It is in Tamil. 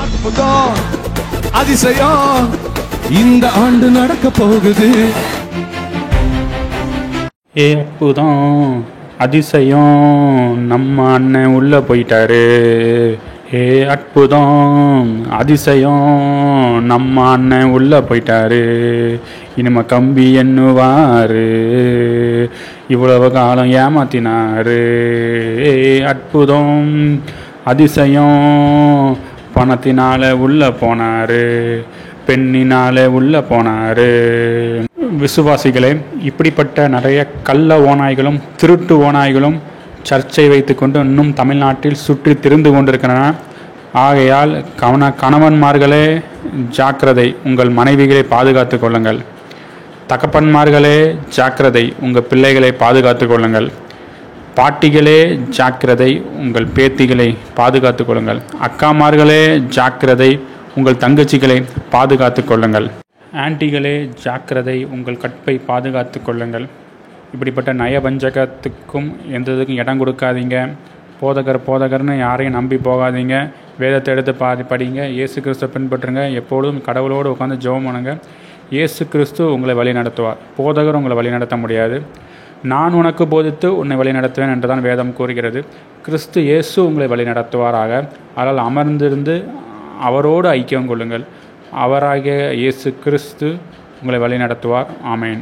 அற்புதம் அதிசயம் இந்த ஆண்டு நடக்க போகுது. அற்புதம் அதிசயம் நம்ம அண்ணன் உள்ள போயிட்டாரு. அற்புதம் அதிசயம் நம்ம அண்ணன் உள்ள போயிட்டாரு. இனிமே கம்பி எண்ணுவாரு, இவ்வளவு காலம் ஏமாத்தினாரு. அற்புதம் அதிசயம் பணத்தினால உள்ள போனாரு, பெண்ணினால உள்ள போனாரு. விசுவாசிகளே, இப்படிப்பட்ட நிறைய கள்ள ஓநாய்களும் திருட்டு ஓநாய்களும் சர்ச்சை வைத்துக்கொண்டு இன்னும் தமிழ்நாட்டில் சுற்றி திரிந்து கொண்டிருக்கின்றன. ஆகையால் கணவன்மார்களே ஜாக்கிரதை, உங்கள் மனைவிகளை பாதுகாத்து கொள்ளுங்கள். தகப்பன்மார்களே ஜாக்கிரதை, உங்கள் பிள்ளைகளை பாதுகாத்து கொள்ளுங்கள். பாட்டிகளே ஜாக்கிரதை, உங்கள் பேத்திகளை பாதுகாத்து கொள்ளுங்கள். அக்காமார்களே ஜாக்கிரதை, உங்கள் தங்கச்சிகளை பாதுகாத்து கொள்ளுங்கள். ஆன்ட்டிகளே ஜாக்கிரதை, உங்கள் கற்பை பாதுகாத்து கொள்ளுங்கள். இப்படிப்பட்ட நயவஞ்சகத்துக்கும் எந்ததுக்கும் இடம் கொடுக்காதீங்க. போதகர்னு யாரையும் நம்பி போகாதீங்க. வேதத்தை எடுத்து படிங்க. இயேசு கிறிஸ்துவை பின்பற்றுங்க. எப்பொழுதும் கடவுளோடு உட்காந்து ஜெபம் பண்ணுங்க. இயேசு கிறிஸ்து உங்களை வழி நடத்துவார். போதகர் உங்களை வழி நடத்த முடியாது. நான் உனக்கு போதித்து உன்னை வழி நடத்துவேன் என்றுதான் வேதம் கூறுகிறது. கிறிஸ்து இயேசு உங்களை வழி நடத்துவாராக. அதனால் அமர்ந்திருந்து அவரோடு ஐக்கியம் கொள்ளுங்கள். அவராகிய இயேசு கிறிஸ்து உங்களை வழி நடத்துவார். ஆமேன்.